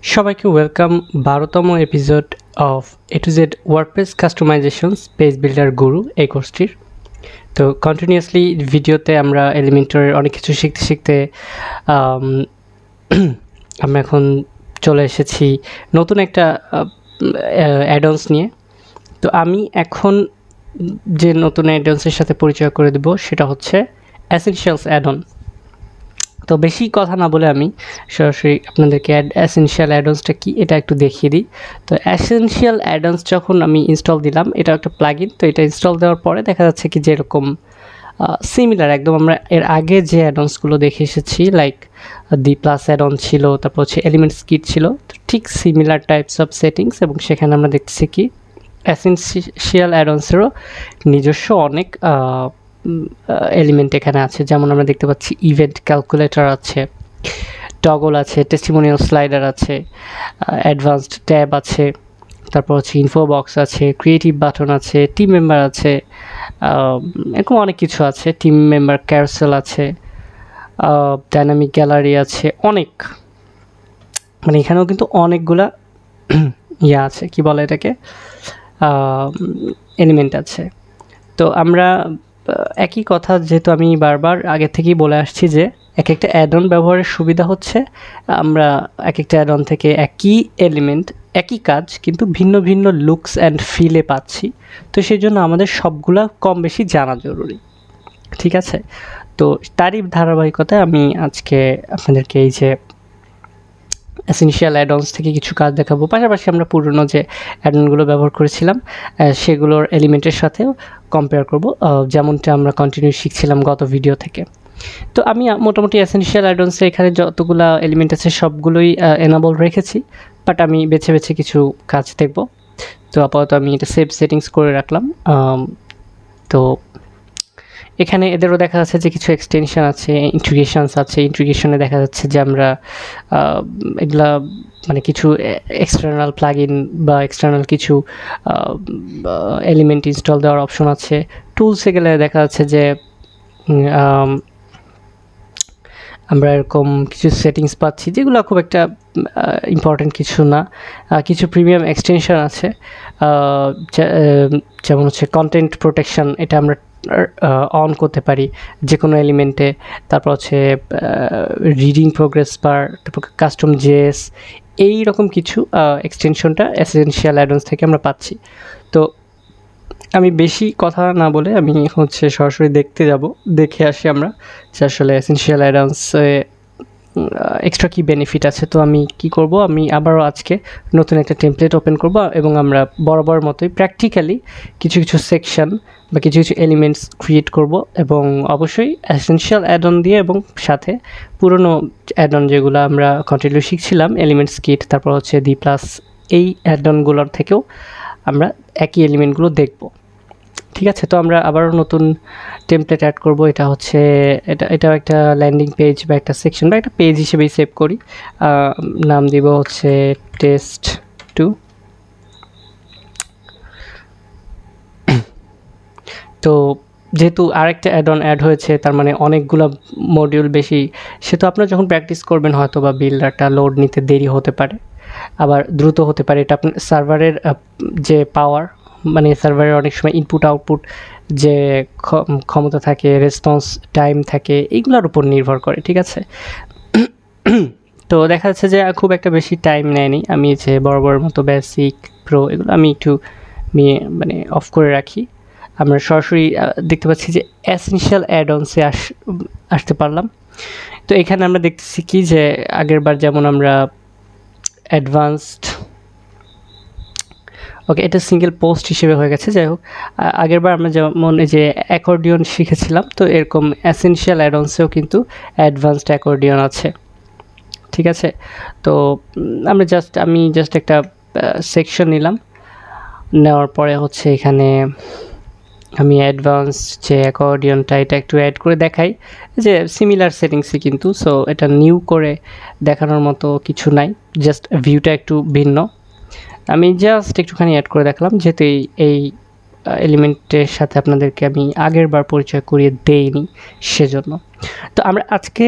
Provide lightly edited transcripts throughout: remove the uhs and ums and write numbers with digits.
সবাইকে ওয়েলকাম ১২তম episode of A to Z WordPress customisations page builder guru এই কোর্সটির। তো কন্টিনিউয়াসলি ভিডিওতে আমরা এলিমেন্টরের অনেক কিছু শিখতে শিখতে আমরা এখন চলে এসেছি নতুন একটা অ্যাডন্স নিয়ে। তো আমি এখন যে নতুন অ্যাডন্সের সাথে পরিচয় করে দেব সেটা হচ্ছে এসেনশিয়ালস অ্যাডন। তো বেশি কথা না বলে আমি সরাসরি আপনাদেরকে এসেনশিয়াল অ্যাডন্সটা কি এটা একটু দেখিয়ে দিই। তো এসেনশিয়াল অ্যাডন্স যখন আমি ইনস্টল দিলাম, এটা একটা প্লাগইন। তো এটা ইনস্টল দেওয়ার পরে দেখা যাচ্ছে কি যেরকম সিমিলার একদম আমরা এর আগে যে অ্যাডন্সগুলো দেখে এসেছি, লাইক দি প্লাস অ্যাডন ছিল, তারপর হচ্ছে এলিমেন্টস কিট ছিল, তো ঠিক সিমিলার টাইপস অফ সেটিংস। এবং সেখানে আমরা দেখতেছি কি এসেনশিয়াল অ্যাডন্সেরও নিজস্ব অনেক এলিমেন্ট এখানে আছে। যেমন আমরা দেখতে পাচ্ছি ইভেন্ট ক্যালকুলেটর আছে, টগল আছে, টেস্টিমোনিয়াল স্লাইডার আছে, অ্যাডভান্সড ট্যাব আছে, তারপর হচ্ছে ইনফো বক্স আছে, ক্রিয়েটিভ বাটন আছে, টিম মেম্বার আছে, এরকম অনেক কিছু আছে, টিম মেম্বার ক্যারসেল আছে, ডাইনামিক গ্যালারি আছে, অনেক, মানে এখানেও কিন্তু অনেকগুলা ইয়া আছে, কি বলে এটাকে, এলিমেন্ট আছে। তো আমরা একই কথা, যেহেতু আমি বারবার আগে থেকেই বলে আসছি যে এক একটা অ্যাডন ব্যবহারের সুবিধা হচ্ছে আমরা এক একটা অ্যাডন থেকে একই এলিমেন্ট, একই কাজ কিন্তু ভিন্ন ভিন্ন লুকস অ্যান্ড ফিলে পাচ্ছি। তো সেই জন্য আমাদের সবগুলা কম বেশি জানা জরুরি, ঠিক আছে? তো তারই ধারাবাহিকতায় আমি আজকে আপনাদেরকে এই যে এসেনশিয়াল অ্যাডন্স থেকে কিছু কাজ দেখাবো, পাশাপাশি আমরা পুরনো যে অ্যাডনগুলো ব্যবহার করেছিলাম সেগুলোর এলিমেন্টের সাথেও কম্পেয়ার করব, যেমনটা আমরা কন্টিনিউ শিখছিলাম গত ভিডিও থেকে। তো আমি মোটামুটি এসেনশিয়াল অ্যাডন্সে এখানে যতগুলো এলিমেন্ট আছে সবগুলোই এনাবল রেখেছি, বাট আমি বেছে বেছে কিছু কাজ দেখব। তো আপাতত আমি এটা সেভ সেটিংস করে রাখলাম। তো এখানে এদেরও দেখা যাচ্ছে যে কিছু এক্সটেনশন আছে, ইন্টিগ্রেশনস আছে। ইন্টিগ্রেশনে দেখা যাচ্ছে যে আমরা এগুলা মানে কিছু এক্সটার্নাল প্লাগইন বা এক্সটার্নাল কিছু এলিমেন্ট ইনস্টল দেওয়ার অপশন আছে। টুলসে গেলে দেখা যাচ্ছে যে আমরা এরকম কিছু সেটিংস পাচ্ছি যেগুলো খুব একটা ইম্পর্টেন্ট কিছু না। কিছু প্রিমিয়াম এক্সটেনশন আছে, যেমন হচ্ছে কন্টেন্ট প্রোটেকশন, এটা আমরা অন করতে পারি যে কোনো এলিমেন্টে। তারপর হচ্ছে রিডিং প্রোগ্রেস বার, তারপর কাস্টম জেএস, এই রকম কিছু এক্সটেনশনটা এসেনশিয়াল অ্যাডন্স থেকে আমরা পাচ্ছি। তো আমি বেশি কথা না বলে আমি হচ্ছে সরাসরি দেখে আসি আমরা যে আসলে এসেনশিয়াল অ্যাডন্সে এক্সট্রা কী বেনিফিট আছে। তো আমি কি করব, আমি আবারও আজকে নতুন একটা টেমপ্লেট ওপেন করব এবং আমরা বরাবর মতোই প্র্যাকটিক্যালি কিছু কিছু সেকশন বা কিছু কিছু এলিমেন্টস ক্রিয়েট করব, এবং অবশ্যই এসেনশিয়াল অ্যাডন দিয়ে এবং সাথে পুরনো অ্যাডন যেগুলো আমরা কন্টিনিউ শিখছিলাম, এলিমেন্টস কিট, তারপর হচ্ছে দি প্লাস, এই অ্যাডনগুলোর থেকেও আমরা একই এলিমেন্টগুলো দেখব, ঠিক আছে? তো আমরা আবারও নতুন টেমপ্লেট অ্যাড করব। এটা হচ্ছে এটাও একটা ল্যান্ডিং পেজ বা একটা সেকশন বা একটা পেজ হিসেবেই সেভ করি। নাম দিব হচ্ছে টেস্ট 2। তো যেহেতু আরেকটা অ্যাড অ্যাড হয়েছে, তার মানে অনেকগুলো মডিউল বেশি, সেহেতু আপনারা যখন প্র্যাকটিস করবেন হয়তো বা বিল্ডারটা লোড নিতে দেরি হতে পারে, আবার দ্রুত হতে পারে। এটা আপনার সার্ভারের যে পাওয়ার, মানে সার্ভারের অনেক সময় ইনপুট আউটপুট যে ক্ষমতা থাকে, রেসপন্স টাইম থাকে, এইগুলোর উপর নির্ভর করে, ঠিক আছে? তো দেখা যাচ্ছে যে খুব একটা বেশি টাইম নেয়নি। আমি যে বড় মতো বেসিক, প্রো, এগুলো আমি একটু মানে অফ করে রাখি। আমরা সরাসরি দেখতে পাচ্ছি যে এসেনশিয়াল অ্যাডঅনসে আসতে পারলাম। তো এখানে আমরা দেখতেছি কি যে আগেরবার যেমন আমরা অ্যাডভান্সড, ওকে, এটা সিঙ্গেল পোস্ট হিসেবে হয়ে গেছে। যাই হোক, আগেরবার আমরা যেমন এই যে অ্যাকর্ডিয়ন শিখেছিলাম, তো এরকম এসেনশিয়াল অ্যাডঅনসেও কিন্তু অ্যাডভান্সড অ্যাকর্ডিয়ন আছে, ঠিক আছে? তো আমি জাস্ট একটা সেকশন নিলাম, নেওয়ার পরে হচ্ছে এখানে আমি অ্যাডভান্স যে অ্যাকর্ডিয়নটা এটা একটু অ্যাড করে দেখাই, যে সিমিলার সেটিংসই কিন্তু। সো এটা নিউ করে দেখানোর মতো কিছু নাই, জাস্ট ভিউটা একটু ভিন্ন। আমি জাস্ট একটুখানি অ্যাড করে দেখলাম, যেহেতু এই এলিমেন্টের সাথে আপনাদেরকে আমি আগের বার পরিচয় করিয়ে দেইনি, সেজন্য। তো আমরা আজকে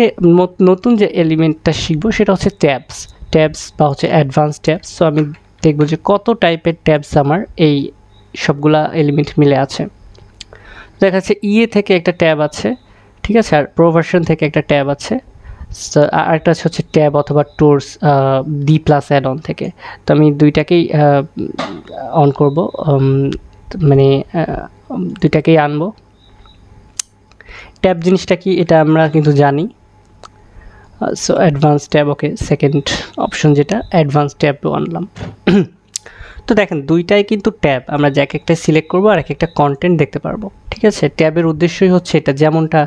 নতুন যে এলিমেন্টটা শিখবো সেটা হচ্ছে ট্যাবস। ট্যাবস বা হচ্ছে অ্যাডভান্স ট্যাবস। সো আমি দেখবো যে কত টাইপের ট্যাবস আমার এই সবগুলা এলিমেন্ট মিলে আছে। দেখা যাচ্ছে ইএ থেকে একটা ট্যাব আছে, ঠিক আছে, আর প্রোভার্সন থেকে একটা ট্যাব আছে, আরেকটা হচ্ছে ট্যাব অথবা টুরস ডি প্লাস অ্যাড অন থেকে। তো আমি দুইটাকেই অন করব, মানে দুইটাকেই আনবো। ট্যাব জিনিসটা কি এটা আমরা কিন্তু জানি। সো অ্যাডভান্স ট্যাব, ওকে, সেকেন্ড অপশন যেটা অ্যাডভান্স ট্যাব আনলাম। তো দেখেন দুইটাই কিন্তু ট্যাব, আমরা যে এক একটা সিলেক্ট করবো আর এক একটা কন্টেন্ট দেখতে পারবো, ঠিক আছে। ট্যাবের উদ্দেশ্যই হচ্ছে এটা, যেমনটা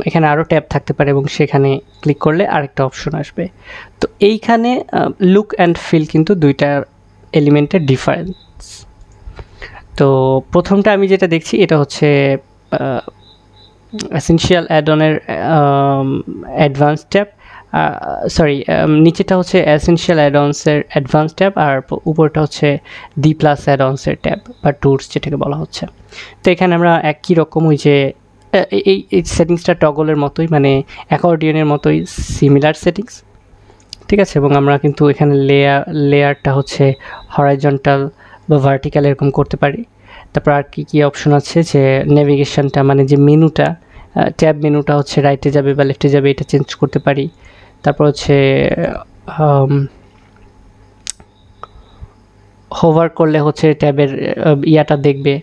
এখানে আরও ট্যাব থাকতে পারে এবং সেখানে ক্লিক করলে আরেকটা অপশন আসবে। তো এইখানে লুক অ্যান্ড ফিল কিন্তু দুইটা এলিমেন্টের ডিফারেন্স। তো প্রথমটা আমি যেটা দেখছি এটা হচ্ছে এসেনশিয়াল অ্যাড-অনের অ্যাডভান্স ট্যাব, সরি নিচেটা হচ্ছে এসেনশিয়াল অ্যাড-অনসের অ্যাডভান্স ট্যাব, আর উপরটা হচ্ছে ডি প্লাস অ্যাড-অনসের ট্যাব বা টুলস যেটাকে বলা হচ্ছে। তো এখানে আমরা একই রকম ওই যে এই সেটিংসটা টগলের মতোই, মানে অ্যাকর্ডিয়নের মতোই সিমিলার সেটিংস, ঠিক আছে। এবং আমরা কিন্তু এখানে লেয়ারটা হচ্ছে হরাইজন্টাল বা ভার্টিক্যাল এরকম করতে পারি। তারপর আর কী অপশন আছে, যে নেভিগেশনটা মানে যে মেনুটা, ট্যাব মেনুটা হচ্ছে রাইটে যাবে বা লেফটে যাবে এটা চেঞ্জ করতে পারি। তারপর হচ্ছে হোভার করলে হচ্ছে ট্যাবের ইয়াটা দেখবে,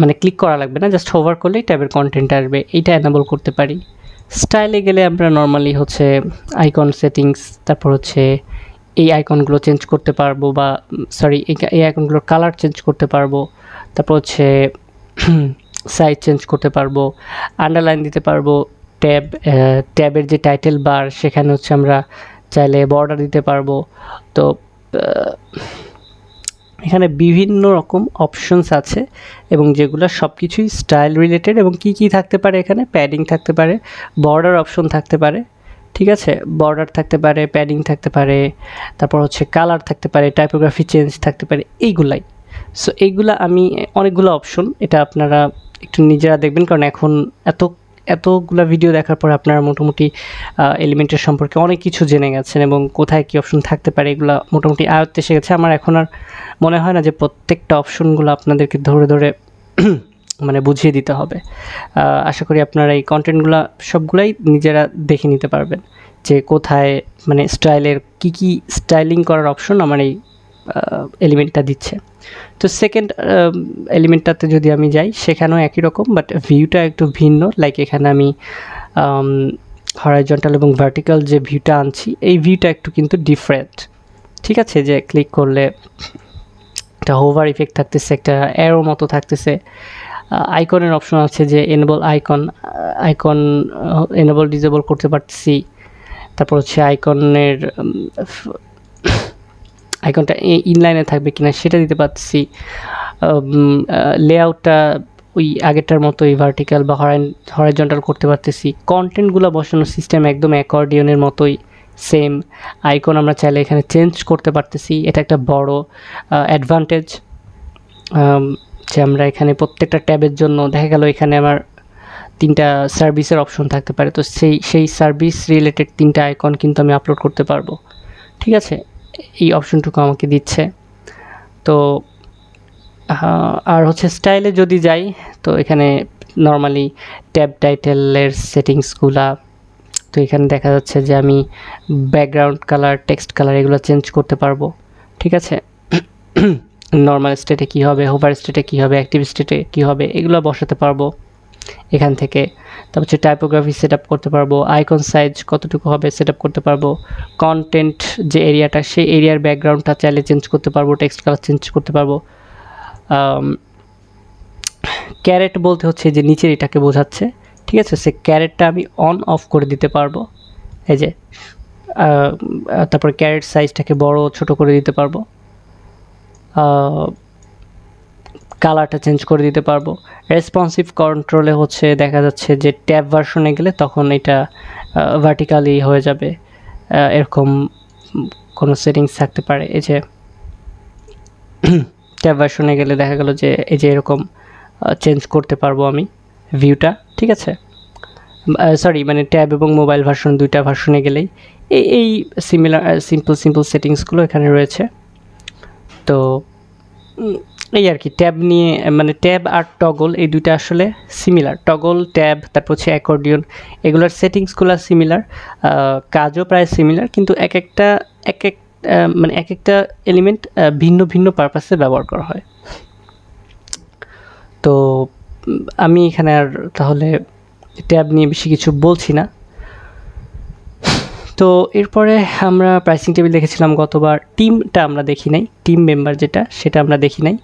মানে ক্লিক করা লাগবে না, জাস্ট হোভার করলেই ট্যাবের কন্টেন্ট আসবে, এইটা অ্যানেবল করতে পারি। স্টাইলে গেলে আমরা নর্মালি হচ্ছে আইকন সেটিংস, তারপর হচ্ছে এই আইকনগুলো চেঞ্জ করতে পারবো, বা সরি এই আইকনগুলোর কালার চেঞ্জ করতে পারবো। তারপর হচ্ছে সাইজ চেঞ্জ করতে পারবো, আন্ডারলাইন দিতে পারবো। ট্যাবের যে টাইটেল বার সেখানে হচ্ছে আমরা চাইলে বর্ডার দিতে পারবো। তো এখানে বিভিন্ন রকম অপশনস আছে এবং যেগুলো সব কিছুই স্টাইল রিলেটেড। এবং কি কি থাকতে পারে এখানে, প্যাডিং থাকতে পারে, বর্ডার অপশন থাকতে পারে, ঠিক আছে, বর্ডার থাকতে পারে, প্যাডিং থাকতে পারে, তারপর হচ্ছে কালার থাকতে পারে, টাইপোগ্রাফি চেঞ্জ থাকতে পারে, এইগুলাই। সো এইগুলা আমি অনেকগুলো অপশন, এটা আপনারা একটু নিজেরা দেখবেন, কারণ এখন এতগুলা ভিডিও দেখার পর আপনারা মোটামুটি এলিমেন্টের সম্পর্কে অনেক কিছু জেনে গেছেন এবং কোথায় কী অপশন থাকতে পারে এগুলো মোটামুটি আয়ত্তে এসে গেছে। আমার এখন আর মনে হয় না যে প্রত্যেকটা অপশনগুলো আপনাদেরকে ধরে ধরে মানে বুঝিয়ে দিতে হবে। আশা করি আপনারা এই কন্টেন্টগুলো সবগুলাই নিজেরা দেখে নিতে পারবেন যে কোথায় মানে স্টাইলের কী স্টাইলিং করার অপশন আমার এই এলিমেন্টটা দিচ্ছে। তো সেকেন্ড এলিমেন্টটাতে যদি আমি যাই সেখানেও একই রকম, বাট ভিউটা একটু ভিন্ন। লাইক এখানে আমি হরাইজন্টাল এবং ভার্টিক্যাল যে ভিউটা আনছি এই ভিউটা একটু কিন্তু ডিফারেন্ট, ঠিক আছে। যে ক্লিক করলে একটা হোভার ইফেক্ট থাকতেছে, একটা অ্যারো মতো থাকতেছে, আইকনের অপশন আছে যে এনেবল আইকন এনেবল ডিসেবল করতে পারতেছি। তারপর হচ্ছে আইকনটা ইনলাইনে থাকবে কিনা সেটা দিতে পারতেছি। লেআউটটা ওই আগেরটার মতোই ভার্টিক্যাল বা হরাইজন্টাল করতে পারতেছি। কন্টেন্টগুলো বসানোর সিস্টেম একদম অ্যাকর্ডিয়নের মতোই সেম। আইকন আমরা চাইলে এখানে চেঞ্জ করতে পারতেছি, এটা একটা বড় অ্যাডভান্টেজ। যে আমরা এখানে প্রত্যেকটা ট্যাবের জন্য দেখা গেল এখানে আমার 3টা সার্ভিসের অপশন থাকতে পারে, তো সেই সার্ভিস রিলেটেড 3টা আইকন কিন্তু আমি আপলোড করতে পারবো, ঠিক আছে। এই অপশনটুকু আমাকে দিচ্ছে। তো আর হচ্ছে স্টাইলে যদি যাই তো এখানে নর্মালি ট্যাব টাইটেলের সেটিংসগুলা, তো এখানে দেখা যাচ্ছে যে আমি ব্যাকগ্রাউন্ড কালার, টেক্সট কালার এগুলো চেঞ্জ করতে পারবো, ঠিক আছে। নর্মাল স্টেটে কী হবে, হোভার স্টেটে কী হবে, অ্যাক্টিভ স্টেটে কী হবে, এগুলো বসাতে পারবো এখান থেকে। তারপর হচ্ছে টাইপোগ্রাফি সেট আপ করতে পারবো, আইকন সাইজ কতটুকু হবে সেট আপ করতে পারবো, কন্টেন্ট যে এরিয়াটা সেই এরিয়ার ব্যাকগ্রাউন্ডটা চাইলে চেঞ্জ করতে পারবো, টেক্সট কালার চেঞ্জ করতে পারবো। ক্যারেট বলতে হচ্ছে যে নিচের এটাকে বোঝাচ্ছে, ঠিক আছে। সে ক্যারেটটা আমি অন অফ করে দিতে পারবো, এই যে। তারপরে ক্যারেট সাইজটাকে বড় ছোট করে দিতে পারবো, কালারটা চেঞ্জ করে দিতে পারবো। রেসপন্সিভ কন্ট্রোলে হচ্ছে দেখা যাচ্ছে যে ট্যাব ভার্সনে গেলে তখন এটা ভার্টিক্যালি হয়ে যাবে, এরকম কোনো সেটিংস থাকতে পারে। এই যে ট্যাব ভার্সনে গেলে দেখা গেল যে এই যে এরকম চেঞ্জ করতে পারবো আমি ভিউটা, ঠিক আছে। সরি মানে ট্যাব এবং মোবাইল ভার্সন দুইটা ভার্সনে গেলেই এই সিমিলার সিম্পল সেটিংসগুলো এখানে রয়েছে। তো এই আর কি ট্যাব নিয়ে মানে ট্যাব আর টগল এই দুইটা আসলে সিমিলার। টগল, ট্যাব, তারপর হচ্ছে অ্যাকর্ডিয়ন, এগুলোর সেটিংসগুলো সিমিলার, কাজও প্রায় সিমিলার, কিন্তু এক একটা মানে এক একটা এলিমেন্ট ভিন্ন ভিন্ন পারপাসে ব্যবহার করা হয়। তো আমি এখানে আর তাহলে ট্যাব নিয়ে বেশি কিছু বলছি না। তো এরপরে আমরা প্রাইসিং টেবিল দেখেছিলাম গতবার। টিমটা আমরা দেখি নাই, টিম মেম্বার যেটা সেটা আমরা দেখি নাই।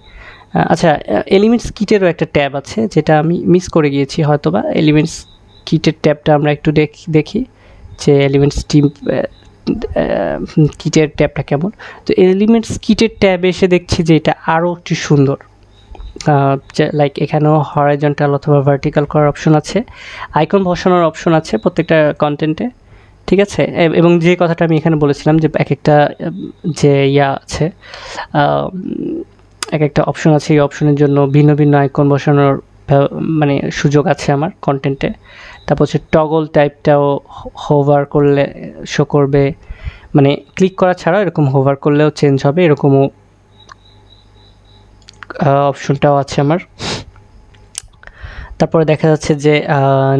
আচ্ছা, এলিমেন্টস কিটেরও একটা ট্যাব আছে যেটা আমি মিস করে গিয়েছি হয়তোবা। এলিমেন্টস কিটের ট্যাবটা আমরা একটু দেখি যে এলিমেন্টস টিম কিটের ট্যাবটা কেমন। তো এলিমেন্টস কিটের ট্যাবে এসে দেখছি যে এটা আরও একটু সুন্দর। লাইক এখানেও হরাইজন্টাল অথবা ভার্টিক্যাল করার অপশন আছে, আইকন বসানোর অপশন আছে প্রত্যেকটা কন্টেন্টে, ঠিক আছে। এবং যে কথাটা আমি এখানে বলেছিলাম যে এক একটা যে আছে এক একটা অপশন আছে, এই অপশনের জন্য ভিন্ন ভিন্ন আইকন বসানোর মানে সুযোগ আছে আমার কন্টেন্টে। তারপর হচ্ছে টগল টাইপটাও হোভার করলে শো করবে, মানে ক্লিক করা ছাড়াও এরকম হোভার করলেও চেঞ্জ হবে, এরকমও অপশনটাও আছে আমার। তারপরে দেখা যাচ্ছে যে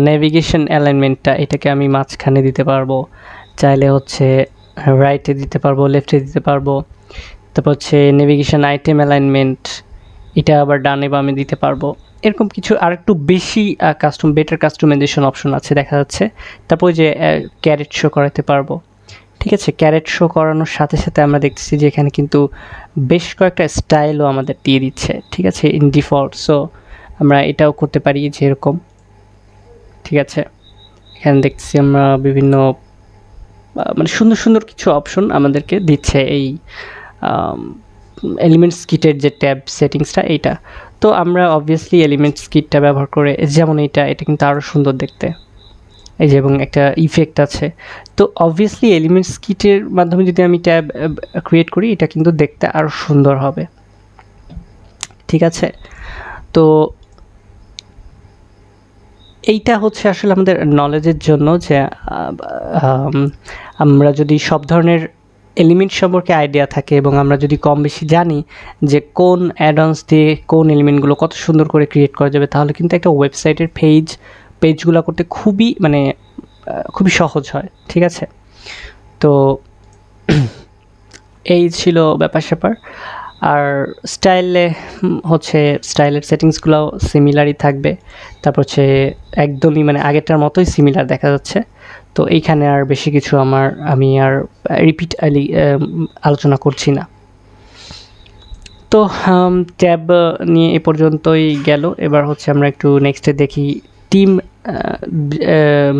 নেভিগেশন অ্যালাইনমেন্টটা, এটাকে আমি মাঝখানে দিতে পারবো, চাইলে হচ্ছে রাইটে দিতে পারবো, লেফটে দিতে পারবো। তারপর হচ্ছে নেভিগেশন আইটেম অ্যালাইনমেন্ট, এটা আবার ডানে বামে দিতে পারবো। এরকম কিছু আর একটু বেশি বেটার কাস্টমাইজেশন অপশন আছে দেখা যাচ্ছে। তারপর যে ক্যারেট শো করাতে পারবো, ঠিক আছে। ক্যারেট শো করানোর সাথে সাথে আমরা দেখতেছি যে এখানে কিন্তু বেশ কয়েকটা স্টাইলও আমাদের দিয়ে দিচ্ছে, ঠিক আছে, ইন ডিফল্ট। সো আমরা এটাও করতে পারি যেরকম, ঠিক আছে। এখানে দেখতেছি আমরা বিভিন্ন মানে সুন্দর সুন্দর কিছু অপশন আমাদেরকে দিচ্ছে এই এলিমেন্টস কিটের যে ট্যাব সেটিংসটা এইটা। তো আমরা অবভিয়াসলি এলিমেন্টস কিটটা ব্যবহার করে, যেমন এটা কিন্তু আরও সুন্দর দেখতে, এই যে, এবং একটা ইফেক্ট আছে। তো অবভিয়াসলি এলিমেন্টস কিটের মাধ্যমে যদি আমি ট্যাব ক্রিয়েট করি এটা কিন্তু দেখতে আরও সুন্দর হবে, ঠিক আছে। তো এইটা হচ্ছে আসলে আমাদের নলেজের জন্য যে আমরা যদি সব ধরনের এলিমেন্ট সম্পর্কে আইডিয়া থাকে এবং আমরা যদি কম বেশি জানি যে কোন অ্যাডঅনস দিয়ে কোন এলিমেন্টগুলো কত সুন্দর করে ক্রিয়েট করা যাবে, তাহলে কিন্তু একটা ওয়েবসাইটের পেজগুলো করতে খুবই সহজ হয়, ঠিক আছে। তো এই ছিল ব্যাপার স্যাপার। আর স্টাইলের সেটিংসগুলো সিমিলারই থাকবে। তারপর হচ্ছে একদমই মানে আগেরটার মতোই সিমিলার দেখা যাচ্ছে। তো এইখানে আর বেশি কিছু আমি আর আলোচনা করছি না। তো ট্যাব নিয়ে এ পর্যন্তই গেল। এবার হচ্ছে আমরা একটু নেক্সটে দেখি টিম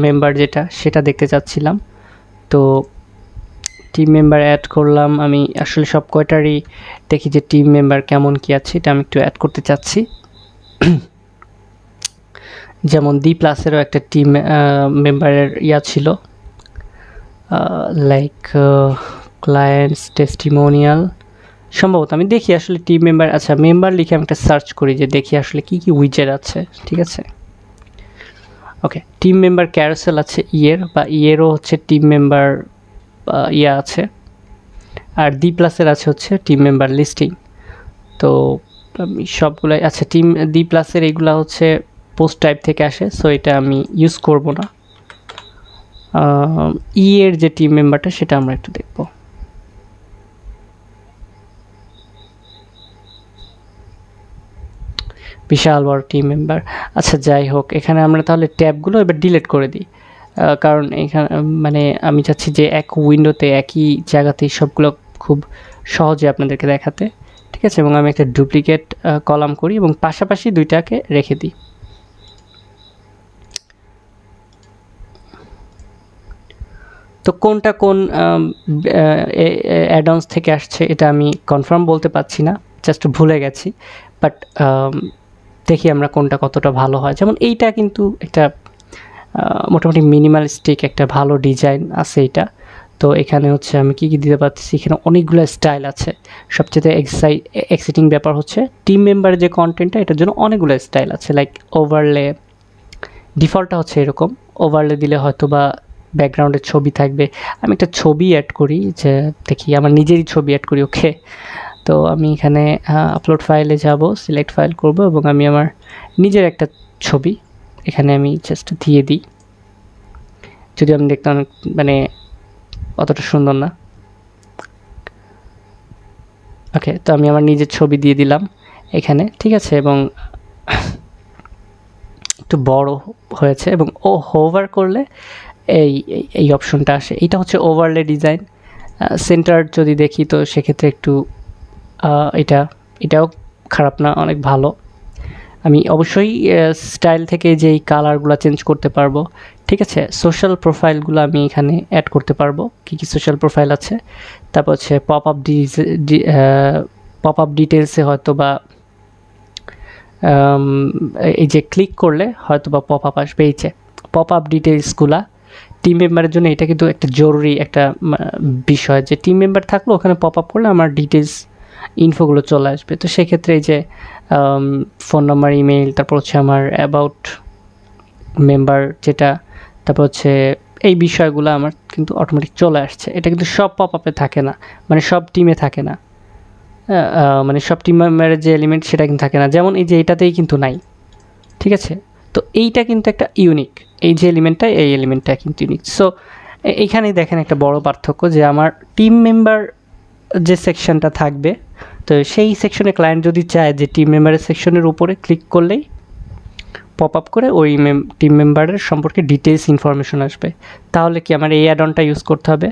মেম্বার যেটা, সেটা দেখতে চাচ্ছিলাম। তো টিম মেম্বার অ্যাড করলাম। আমি আসলে সব কয়টারই দেখি যে টিম মেম্বার কেমন কি আছে, এটা আমি একটু অ্যাড করতে চাচ্ছি। যেমন D+-এরও একটা টিম মেম্বারের ছিল, লাইক ক্লায়েন্টস টেস্টিমোনিয়াল সম্ভবত। আমি দেখি আসলে টিম মেম্বার, আচ্ছা মেম্বার লিখে আমি একটা সার্চ করি যে দেখি আসলে কি কি উইজেট আছে, ঠিক আছে। ওকে, টিম মেম্বার ক্যারোসেল আছে, ইয়েরও হচ্ছে টিম মেম্বার আছে। আর D+-এর আছে হচ্ছে টিম মেম্বার লিস্টিং। তো আমি সবগুলাই, আচ্ছা D+-এর এইগুলা হচ্ছে পোস্ট টাইপ থেকে আসে, সো এটা আমি ইউজ করব না। এর যে টিম মেম্বারটা সেটা আমরা একটু দেখব। বিশাল বড় টিম মেম্বার। আচ্ছা যাই হোক, এখানে আমরা তাহলে ট্যাবগুলো এবার ডিলিট করে দিই, কারণ এখানে মানে আমি চাচ্ছি যে এক উইন্ডোতে একই জায়গাতেই সবগুলো খুব সহজে আপনাদেরকে দেখাতে, ঠিক আছে। এবং আমি একটা ডুপ্লিকেট কলাম করি এবং পাশাপাশি দুইটাকে রেখে দিই। তো কোনটা কোন অ্যাডঅনস থেকে আসছে এটা আমি কনফার্ম বলতে পারছি না, জাস্ট ভুলে গেছি। বাট দেখি আমরা কোনটা কতটা ভালো হয়। যেমন এইটা কিন্তু একটা মোটামুটি মিনিমালিস্টিক একটা ভালো ডিজাইন আছে এইটা। তো এখানে হচ্ছে আমি কী দিতে পারছি, এখানে অনেকগুলো স্টাইল আছে। সবচেয়ে এক্সাইটিং ব্যাপার হচ্ছে টিম মেম্বারের যে কন্টেন্টটা, এটার জন্য অনেকগুলো স্টাইল আছে, লাইক ওভারলে ডিফল্টটা হচ্ছে এরকম, ওভারলে দিলে হয়তো বা ব্যাকগ্রাউন্ডের ছবি থাকবে। আমি একটা ছবি অ্যাড করি, যে দেখি আমার নিজেরই ছবি অ্যাড করি। ওকে, তো আমি এখানে আপলোড ফাইলে যাব, সিলেক্ট ফাইল করব এবং আমি আমার নিজের একটা ছবি এখানে আমি জাস্ট দিয়ে দিই। যদি আমি দেখতে অনেক মানে অতটা সুন্দর না। ওকে, তো আমি আমার নিজের ছবি দিয়ে দিলাম এখানে, ঠিক আছে, এবং একটু বড় হয়েছে এবং হোভার করলে এই অপশনটা আসে। এইটা হচ্ছে ওভারলে ডিজাইন। সেন্টার যদি দেখি তো সেক্ষেত্রে একটু এটাও খারাপ না, অনেক ভালো। আমি অবশ্যই স্টাইল থেকে যেই কালারগুলো চেঞ্জ করতে পারবো, ঠিক আছে। সোশ্যাল প্রোফাইলগুলো আমি এখানে অ্যাড করতে পারবো, কী কী সোশ্যাল প্রোফাইল আছে। তারপর হচ্ছে পপ আপ ডিটেলসে হয়তো বা এই যে ক্লিক করলে হয়তো বা পপ আপ আসবে। এই যে পপ আপ ডিটেলসগুলা টিম মেম্বারের জন্য এটা কিন্তু একটা জরুরি একটা বিষয়, যে টিম মেম্বার থাকলে ওখানে পপ আপ করলে আমার ডিটেলস ইনফোগুলো চলে আসবে। তো সেক্ষেত্রে এই যে ফোন নাম্বার, ইমেইল, তারপর হচ্ছে আমার অ্যাবাউট মেম্বার যেটা, তারপর হচ্ছে এই বিষয়গুলো আমার কিন্তু অটোমেটিক চলে আসছে। এটা কিন্তু সব পপ আপে থাকে না, মানে সব টিমে থাকে না, মানে সব টিম মেম্বারের যে এলিমেন্ট সেটা কিন্তু থাকে না। যেমন এই যে এটাতেই কিন্তু নাই, ঠিক আছে। তো এইটা কিন্তু একটা ইউনিক, এই যে এলিমেন্টটা, এই এলিমেন্টটা কিন্তু ইউনিক। সো এইখানেই দেখেন একটা বড় পার্থক্য, যে আমার টিম মেম্বার যে সেকশনটা থাকবে, তো সেই সেকশনে ক্লায়েন্ট যদি চায় যে টিম মেম্বারের সেকশনের উপরে ক্লিক করলেই পপ আপ করে ওই টিম মেম্বারের সম্পর্কে ডিটেলস ইনফরমেশন আসবে, তাহলে কি আমার এই অ্যাড অনটা ইউজ করতে হবে?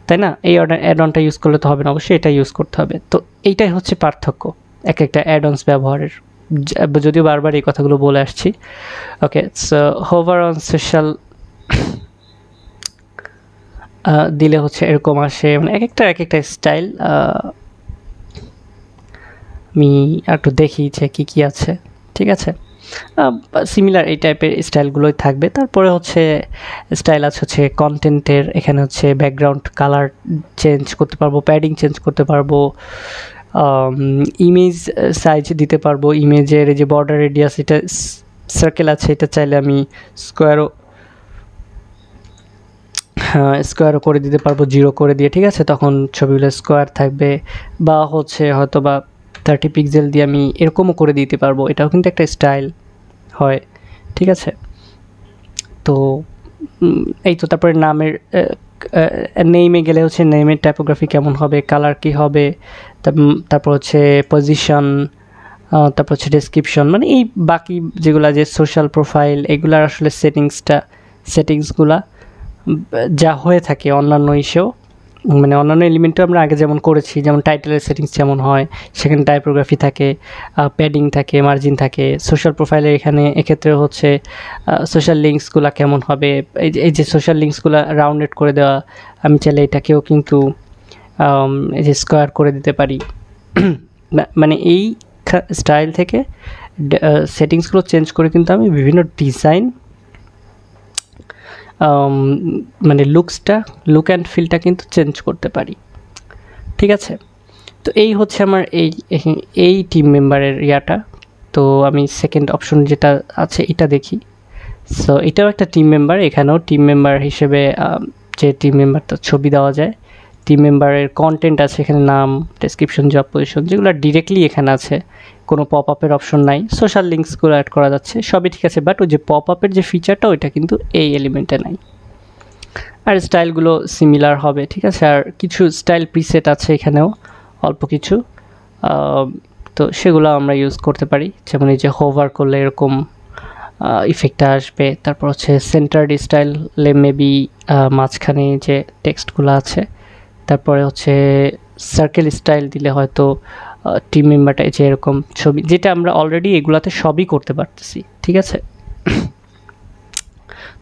তাই না? এই অ্যাড অনটা ইউজ করলে তো হবে না, অবশ্যই এটা ইউজ করতে হবে। তো এইটাই হচ্ছে পার্থক্য এক একটা অ্যাড অনস ব্যবহারের, যদিও বারবার এই কথাগুলো বলে আসছি। ওকে, সো হোভার অন সোশ্যাল দিলে হচ্ছে এরকম আসে, মানে এক একটা স্টাইল। আমি একটু দেখি যে কী আছে, ঠিক আছে। সিমিলার এই টাইপের স্টাইলগুলোই থাকবে। তারপরে হচ্ছে স্টাইল আছে হচ্ছে কন্টেন্টের, এখানে হচ্ছে ব্যাকগ্রাউন্ড কালার চেঞ্জ করতে পারবো, প্যাডিং চেঞ্জ করতে পারবো, ইমেজ সাইজ দিতে পারবো, ইমেজের এই যে বর্ডার রেডিয়াস, এটা সার্কেল আছে, এটা চাইলে আমি স্কোয়ারও করে দিতে পারবো, 0 করে দিয়ে, ঠিক আছে। তখন ছবিগুলো স্কোয়ার থাকবে, বা হচ্ছে হয়তো বা 30 পিক্সেল দিয়ে আমি এরকমও করে দিতে পারবো, এটাও কিন্তু একটা স্টাইল হয়, ঠিক আছে। তো এই তো, তারপরে নামের নেইমে গেলে হচ্ছে নেইমের টাইপোগ্রাফি কেমন হবে, কালার কী হবে, তারপর হচ্ছে পজিশন, তারপর হচ্ছে ডেসক্রিপশন, মানে এই বাকি যেগুলো যে সোশ্যাল প্রোফাইল, এগুলার আসলে সেটিংসগুলা যা হয়ে থাকে অন্যান্য ইস্যেও, মানে অন্যান্য এলিমেন্টও আমরা আগে যেমন করেছি, যেমন টাইটেলের সেটিংস যেমন হয়, সেখানে টাইপোগ্রাফি থাকে, প্যাডিং থাকে, মার্জিন থাকে। সোশ্যাল প্রোফাইলের এক্ষেত্রে হচ্ছে সোশ্যাল লিঙ্কসগুলো কেমন হবে, এই যে সোশ্যাল লিঙ্কসগুলো রাউন্ডেড করে দেওয়া, আমি চাইলে এটাকেও কিন্তু এই যে স্কোয়ার করে দিতে পারি। মানে এই স্টাইল থেকে সেটিংসগুলো চেঞ্জ করে কিন্তু আমি বিভিন্ন ডিজাইন, মানে লুক অ্যান্ড ফিলটা কিন্তু চেঞ্জ করতে পারি, ঠিক আছে। তো এই হচ্ছে আমার এই টিম মেম্বারের ইয়াটা। তো আমি সেকেন্ড অপশন যেটা আছে এটা দেখি। সো এটাও একটা টিম মেম্বার, এখানেও টিম মেম্বার হিসেবে যে টিম মেম্বার তার ছবি দেওয়া যায়, টিম মেম্বারের কন্টেন্ট আছে এখানে, নাম, ডেসক্রিপশন, জব পজিশন, যেগুলো ডিরেক্টলি এখানে আছে, কোনো পপ আপের অপশন নাই। সোশ্যাল লিঙ্কসগুলো অ্যাড করা যাচ্ছে, সবই ঠিক আছে, বাট ওই যে পপ আপের যে ফিচারটা ওইটা কিন্তু এই এলিমেন্টে নাই। আর স্টাইলগুলো সিমিলার হবে, ঠিক আছে। আর কিছু স্টাইল প্রিসেট আছে এখানেও, অল্প কিছু, তো সেগুলো আমরা ইউজ করতে পারি। যেমন এই যে হোভার করলে এরকম ইফেক্টটা আসবে। তারপর হচ্ছে সেন্টার্ড স্টাইলে মেবি মাঝখানে যে টেক্সটগুলো আছে। তারপরে হচ্ছে সার্কেল স্টাইল দিলে হয়তো টিম মেম্বারটা যে এরকম ছবি, যেটা আমরা অলরেডি এগুলাতে সবই করতে পারতেছি, ঠিক আছে।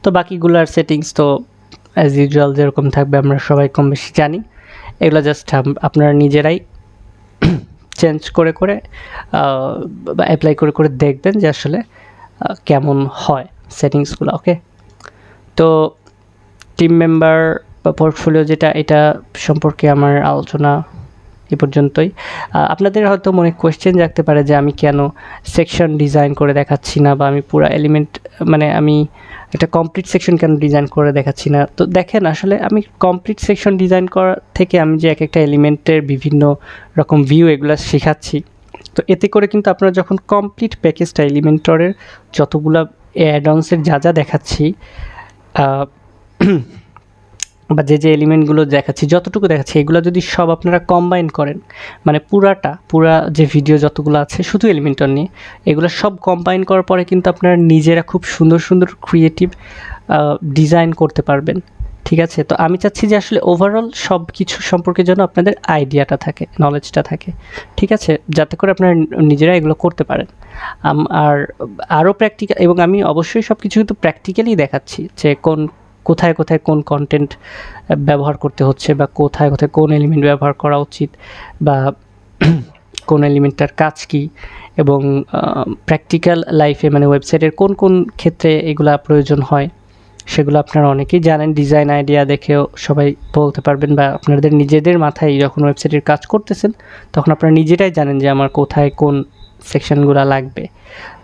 তো বাকিগুলার সেটিংস তো অ্যাজ ইউজুয়াল যেরকম থাকবে আমরা সবাই কম বেশি জানি। এগুলো জাস্ট আপনারা নিজেরাই চেঞ্জ করে বা অ্যাপ্লাই করে দেখবেন যে আসলে কেমন হয় সেটিংসগুলো। ওকে, তো টিম মেম্বার বা পোর্টফোলিও যেটা, এটা সম্পর্কে আমার আলোচনা এই পর্যন্তই। আপনাদের হয়তো মনে কোয়েশ্চেন জাগতে পারে যে আমি কেন সেকশন ডিজাইন করে দেখাচ্ছি না, বা আমি পুরা এলিমেন্ট মানে আমি একটা কমপ্লিট সেকশন কেন ডিজাইন করে দেখাচ্ছি না। তো দেখেন, আসলে আমি কমপ্লিট সেকশন ডিজাইন করা থেকে আমি যে এক একটা এলিমেন্টের বিভিন্ন রকম ভিউ এগুলো শেখাচ্ছি, তো এতে করে কিন্তু আপনারা যখন কমপ্লিট প্যাকেজটা এলিমেন্টরের যতগুলা অ্যাডঅনসের যা যা দেখাচ্ছি বা যে এলিমেন্টগুলো দেখাচ্ছি, যতটুকু দেখাচ্ছি, এগুলো যদি সব আপনারা কম্বাইন করেন, মানে পুরা যে ভিডিও যতগুলো আছে শুধু এলিমেন্টর নিয়ে, এগুলো সব কম্বাইন করার পরে কিন্তু আপনারা নিজেরা খুব সুন্দর সুন্দর ক্রিয়েটিভ ডিজাইন করতে পারবেন। ঠিক আছে, তো আমি চাচ্ছি যে আসলে ওভারঅল সব কিছু সম্পর্কে যেন আপনাদের আইডিয়াটা থাকে, নলেজটা থাকে। ঠিক আছে, যাতে করে আপনারা নিজেরা এগুলো করতে পারেন। আর আরও প্র্যাকটিক্যাল, এবং আমি অবশ্যই সব কিছু কিন্তু প্র্যাকটিক্যালি দেখাচ্ছি যে কোথায় কোথায় কোন কন্টেন্ট ব্যবহার করতে হচ্ছে, বা কোথায় কোথায় কোন এলিমেন্ট ব্যবহার করা উচিত, বা কোন এলিমেন্টটার কাজ কী, এবং প্র্যাকটিক্যাল লাইফে মানে ওয়েবসাইটের কোন কোন ক্ষেত্রে এগুলা প্রয়োজন হয় সেগুলো আপনারা অনেকেই জানেন। ডিজাইন আইডিয়া দেখেও সবাই বলতে পারবেন, বা আপনাদের নিজেদের মাথায় যখন ওয়েবসাইটের কাজ করতেছেন তখন আপনারা নিজেরাই জানেন যে আমার কোথায় কোন সেকশনগুলো লাগবে।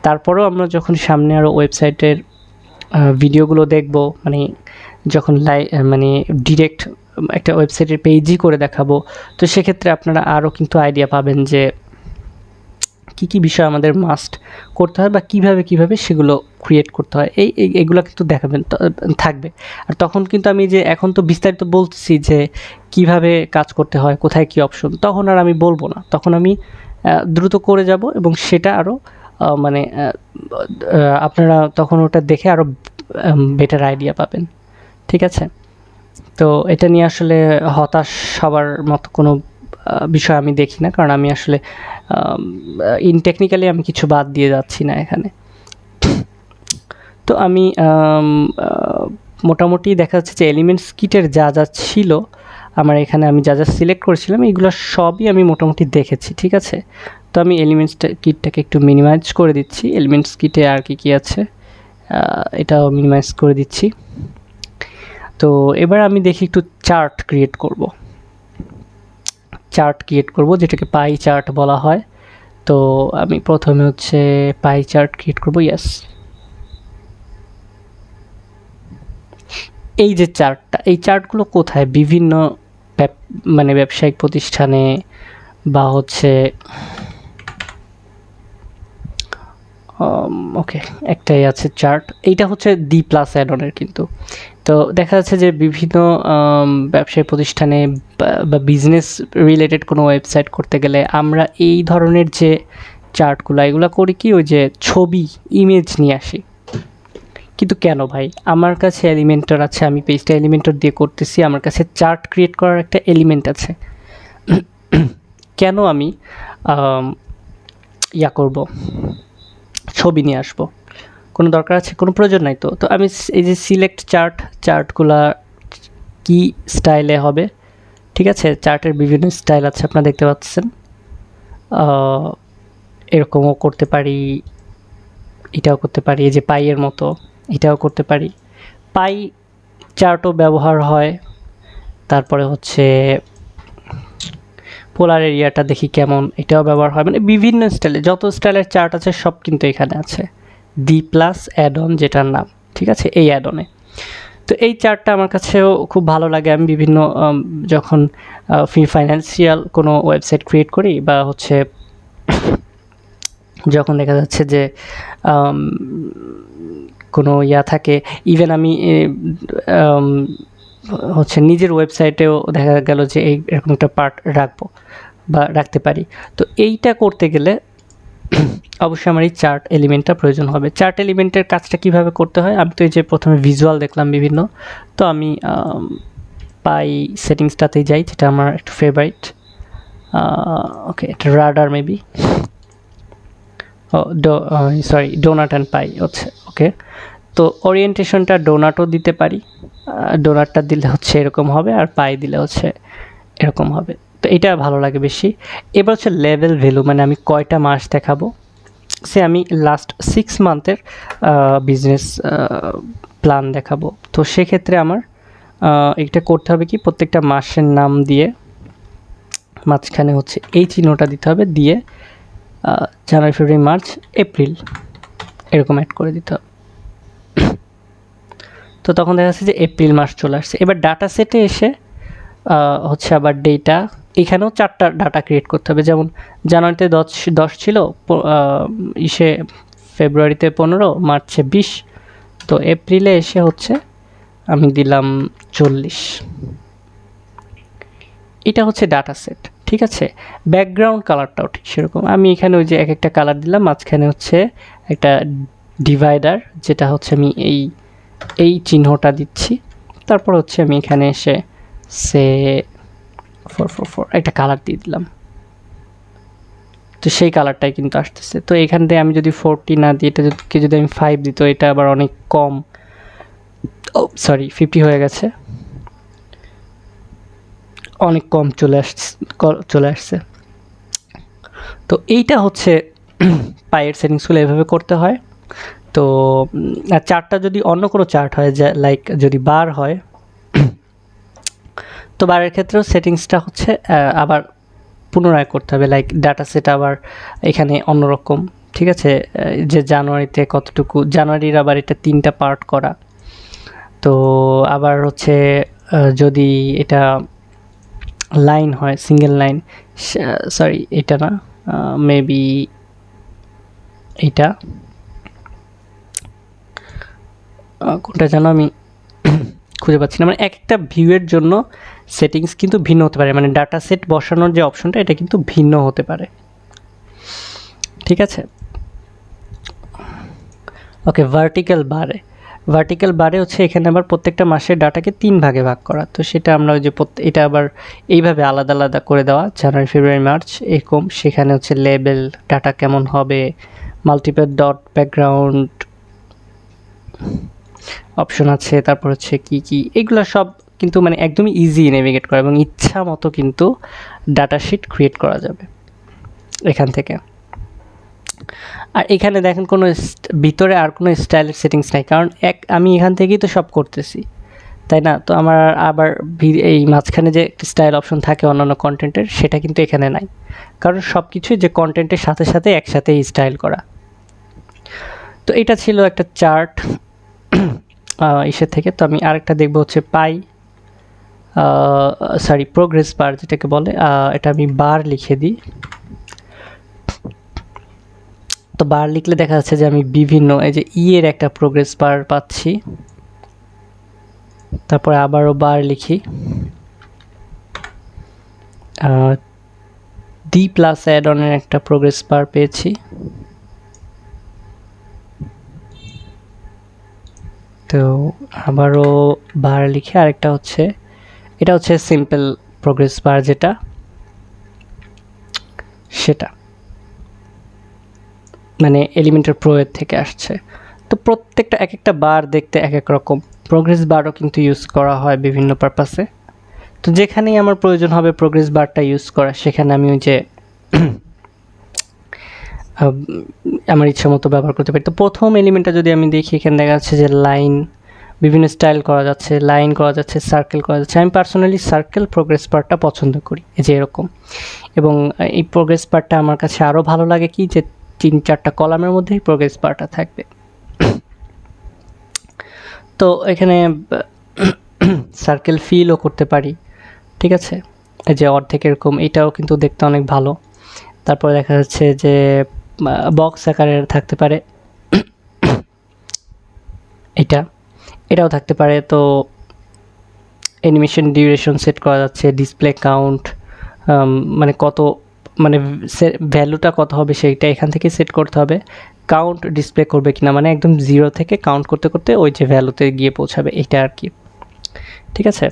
তারপরেও আমরা যখন সামনে আরও ওয়েবসাইটের ভিডিওগুলো দেখব, মানে যখন মানে ডিরেক্ট একটা ওয়েবসাইটের পেজই করে দেখাবো, তো সেক্ষেত্রে আপনারা আরও কিন্তু আইডিয়া পাবেন যে কী কী বিষয় আমাদের মাস্ট করতে হয়, বা কীভাবে সেগুলো ক্রিয়েট করতে হয়, এইগুলো কিন্তু দেখাবেন থাকবে। আর তখন কিন্তু আমি যে এখন তো বিস্তারিত বলছি যে কিভাবে কাজ করতে হয়, কোথায় কী অপশন, তখন আর আমি বলবো না, তখন আমি দ্রুত করে যাব, এবং সেটা আরও মানে আপনারা তখন ওটা দেখে আরও বেটার আইডিয়া পাবেন। ঠিক আছে, তো এটা নিয়ে আসলে হতাশ হবার মতো কোনো বিষয় আমি দেখি না, কারণ আমি আসলে টেকনিক্যালি আমি কিছু বাদ দিয়ে যাচ্ছি না এখানে। তো আমি মোটামুটি দেখা যাচ্ছে যে এলিমেন্টস কিটের যা যা ছিল আমার এখানে, আমি যা যা সিলেক্ট করেছিলাম এগুলো সবই আমি মোটামুটি দেখেছি। ঠিক আছে, তো আমি এলিমেন্টস কিটটাকে একটু মিনিমাইজ করে দিচ্ছি। এলিমেন্টস কিটে আর কি আছে এটাও মিনিমাইজ করে দিচ্ছি। তো এবার আমি দেখি একটু চার্ট ক্রিয়েট করব, যেটাকে পাই চার্ট বলা হয়। তো আমি প্রথমে হচ্ছে পাই চার্ট ক্রিয়েট করব। ইয়েস, এই যে চার্টটা, এই চার্টগুলো কোথায় বিভিন্ন মানে ব্যবসায়িক প্রতিষ্ঠানে, বা হচ্ছে ওকে একটাই আছে চার্ট, এইটা হচ্ছে D+ অ্যাডনের। কিন্তু তো দেখা যাচ্ছে যে বিভিন্ন ব্যবসায়িক প্রতিষ্ঠানে বা বিজনেস রিলেটেড কোনো ওয়েবসাইট করতে গেলে আমরা এই ধরনের যে চার্টগুলো এগুলো করি কি, ওই যে ছবি ইমেজ নিয়ে আসি। কিন্তু কেন ভাই, আমার কাছে এলিমেন্টর আছে, আমি পেজটা এলিমেন্টর দিয়ে করতেছি, আমার কাছে চার্ট ক্রিয়েট করার একটা এলিমেন্ট আছে, কেন আমি করব ছবি নিয়ে আসবো? কোনো দরকার আছে? কোনো প্রয়োজন নাই। তো আমি এই যে সিলেক্ট চার্টগুলা কি স্টাইলে হবে, ঠিক আছে, চার্টের বিভিন্ন স্টাইল আছে আপনারা দেখতে পাচ্ছেন। এরকমও করতে পারি, এটাও করতে পারি, এই যে পাইয়ের মতো এটাও করতে পারি। পাই চার্টও ব্যবহার হয়। তারপরে হচ্ছে পোলার এরিয়াটা দেখি কেমন, এটাও ব্যবহার হয়। মানে বিভিন্ন স্টাইলে যত স্টাইলের চার্ট আছে সব কিন্তু এখানে আছে। D+ অ্যাডন যেটার নাম, ঠিক আছে, এই অ্যাডনে। তো এই চার্টটা আমার কাছেও খুব ভালো লাগে। আমি বিভিন্ন যখন ফাইন্যান্সিয়াল কোনো ওয়েবসাইট ক্রিয়েট করি, বা হচ্ছে যখন দেখা যাচ্ছে যে কোনো থাকে, ইভেন আমি হচ্ছে নিজের ওয়েবসাইটেও দেখা গেল যে এরকম একটা পার্ট রাখবো বা রাখতে পারি। তো এইটা করতে গেলে অবশ্যই আমার এই চার্ট এলিমেন্টটা প্রয়োজন হবে। চার্ট এলিমেন্টের কাজটা কিভাবে করতে হয়, আমি তো এই যে প্রথমে ভিজুয়াল দেখলাম বিভিন্ন, তো আমি পাই সেটিংসটাতেই যাই, যেটা আমার একটু ফেভারিট। ওকে, এটা radar maybe, sorry donut and pie হচ্ছে। ওকে, তো ওরিয়েন্টেশনটা ডোনাটও দিতে পারি, ডোনাটটা দিলে হচ্ছে এরকম হবে, আর পাই দিলে হচ্ছে এরকম হবে। তো এটা ভালো লাগে বেশি। এবার হচ্ছে লেভেল ভ্যালু, মানে আমি কয়টা মাস দেখাবো, সে আমি লাস্ট 6 মান্থের বিজনেস প্ল্যান দেখাবো। তো সেক্ষেত্রে আমার এটা করতে হবে কি, প্রত্যেকটা মাসের নাম দিয়ে মাঝখানে হচ্ছে এই চিহ্নটা দিতে হবে, দিয়ে জানুয়ারি, ফেব্রুয়ারি, মার্চ, এপ্রিল এরকম অ্যাড করে দিতে হবে। তো তখন দেখা যাচ্ছে যে এপ্রিল মাস চলে আসছে। এবার ডাটা সেটে এসে হচ্ছে আবার ডেটা, এখানেও 4টা ডাটা ক্রিয়েট করতে হবে। যেমন জানুয়ারিতে 10 ছিল, ফেব্রুয়ারিতে 15, মার্চে 20, তো এপ্রিলে এসে হচ্ছে আমি দিলাম 40। এটা হচ্ছে ডাটা সেট, ঠিক আছে। ব্যাকগ্রাউন্ড কালারটাও ঠিক সেরকম, আমি এখানে ওই যে এক একটা কালার দিলাম, মাঝখানে হচ্ছে একটা ডিভাইডার, যেটা হচ্ছে আমি এই চিহ্নটা দিচ্ছি। তারপর হচ্ছে আমি এখানে এসে 444 একটা কালার দিয়ে দিলাম, তো সেই কালারটাই কিন্তু আসতেছে। তো এখান থেকে আমি যদি 40 না দিই, এটা যদি আমি 5 দিই, তো এটা আবার অনেক কম, সরি 50 হয়ে গেছে, অনেক কম চলে আসছে। তো এইটা হচ্ছে পায়ের সেটিংসগুলো এভাবে করতে হয়। তো চার্টটা যদি অন্য কোনো চার্ট হয়, যে লাইক যদি বার হয়, তো বারের ক্ষেত্রেও সেটিংসটা হচ্ছে আবার পুনরায় করতে হবে। লাইক ডাটা সেট আবার এখানে অন্যরকম, ঠিক আছে। যে জানুয়ারিতে কতটুকু, জানুয়ারির আবার এটা 3টা পার্ট করা। তো আবার হচ্ছে যদি এটা লাইন হয়, সিঙ্গেল লাইন, সরি এটা না, মেবি এটা কোনটা যেন আমি খুঁজে পাচ্ছি না। মানে একটা ভিউয়ের জন্য সেটিংস কিন্তু ভিন্ন হতে পারে, মানে ডাটা সেট বসানোর যে অপশনটা, এটা কিন্তু ভিন্ন হতে পারে, ঠিক আছে। ওকে, ভার্টিক্যাল বারে হচ্ছে এখানে আবার প্রত্যেকটা মাসের ডাটাকে 3 ভাগে ভাগ করা। তো সেটা আমরা ওই যে এটা আবার এইভাবে আলাদা আলাদা করে দেওয়া, জানুয়ারি, ফেব্রুয়ারি, মার্চ এরকম। সেখানে হচ্ছে লেবেল, ডাটা কেমন হবে, মাল্টিপল ডট, ব্যাকগ্রাউন্ড অপশন আছে, তারপর হচ্ছে কি এগুলো সব কিন্তু মানে একদমই ইজি নেভিগেট করা, এবং ইচ্ছা মতো কিন্তু ডাটা শিট ক্রিয়েট করা যাবে এখান থেকে। আর এখানে দেখেন কোনো ভিতরে আর কোনো স্টাইলের সেটিংস নাই, কারণ আমি এখান থেকেই তো সব করতেছি, তাই না। তো আমার আবার এই মাঝখানে যে স্টাইল অপশন থাকে অন্যান্য কন্টেন্টের, সেটা কিন্তু এখানে নাই, কারণ সব কিছুই যে কন্টেন্টের সাথে সাথে একসাথেই স্টাইল করা। তো এটা ছিল একটা চার্ট ইসের থেকে। তো আমি আরেকটা দেখবো হচ্ছে প্রোগ্রেস বার যেটাকে বলে, এটা আমি বার লিখে দিই। তো বার লিখলে দেখা যাচ্ছে যে আমি বিভিন্ন এই যে এর একটা প্রোগ্রেস বার পাচ্ছি, তারপরে আবারও বার লিখি, ডি প্লাস অ্যাড অনের একটা প্রোগ্রেস বার পেয়েছি, তো আবারও বার লিখে আরেকটা হচ্ছে, এটা হচ্ছে সিম্পল প্রোগ্রেস বার যেটা, সেটা মানে এলিমেন্টার প্রো এর থেকে আসছে। তো প্রত্যেকটা এক একটা বার দেখতে এক এক রকম। প্রোগ্রেস বারও কিন্তু ইউজ করা হয় বিভিন্ন পারপাসে। তো যেখানেই আমার প্রয়োজন হবে প্রোগ্রেস বারটা ইউজ করা, সেখানে আমি ওই যে আমার ইচ্ছা মতো ব্যবহার করতে পারি। তো প্রথম এলিমেন্টটা যদি আমি দেখি, এখানে দেখা যাচ্ছে যে লাইন, বিভিন্ন স্টাইল করা যাচ্ছে, লাইন করা যাচ্ছে, সার্কেল করা যাচ্ছে। আমি পার্সোনালি সার্কেল প্রোগ্রেস বারটা পছন্দ করি, এই যে এরকম। এবং এই প্রোগ্রেস বারটা আমার কাছে আরও ভালো লাগে কি, যে 3-4টা কলামের মধ্যেই প্রোগ্রেস বারটা থাকবে। তো এখানে সার্কেল ফিলও করতে পারি, ঠিক আছে। এই যে অর্ধেক এরকম, এটাও কিন্তু দেখতে অনেক ভালো। তারপরে দেখা যাচ্ছে যে বক্স আকারের থাকতে পারে, এটাও থাকতে পারে। তো অ্যানিমেশন ডিউরেশন সেট করা যাচ্ছে, ডিসপ্লে কাউন্ট, মানে কত, মানে ভ্যালুটা কত হবে সেইটা এখান থেকে সেট করতে হবে। কাউন্ট ডিসপ্লে করবে কিনা, মানে একদম 0 থেকে কাউন্ট করতে করতে ওই যে ভ্যালুতে গিয়ে পৌঁছাবে, এটা আর কি, ঠিক আছে।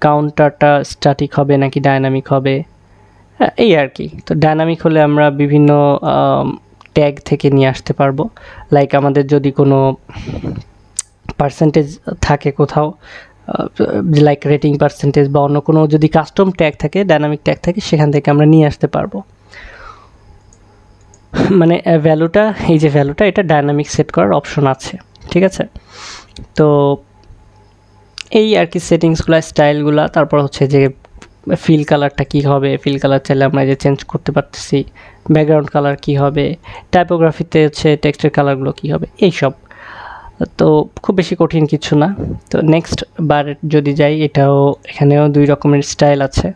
কাউন্টারটা স্ট্যাটিক হবে নাকি ডায়নামিক হবে, এই আর কি। তো ডায়নামিক হলে আমরা বিভিন্ন ট্যাগ থেকে নিয়ে আসতে পারবো। লাইক আমাদের যদি কোনো পার্সেন্টেজ থাকে কোথাও, লাইক রেটিং পার্সেন্টেজ বা অন্য কোনো যদি কাস্টম ট্যাগ থাকে, ডায়নামিক ট্যাগ থাকে, সেখান থেকে আমরা নিয়ে আসতে পারবো। মানে ভ্যালুটা, এই যে ভ্যালুটা, এটা ডায়নামিক সেট করার অপশন আছে, ঠিক আছে। তো এই আর কি সেটিংসগুলো, স্টাইলগুলো। তারপর হচ্ছে যে ফিল কালারটা কী হবে, ফিল কালার চাইলে আমরা যে চেঞ্জ করতে পারতেছি, ব্যাকগ্রাউন্ড কালার কী হবে, টাইপোগ্রাফিতে হচ্ছে টেক্সটের কালারগুলো কী হবে, এইসব। তো খুব বেশি কঠিন কিছু না। তো নেক্সট বার যদি যাই, এখানেও 2 রকমের স্টাইল আছে।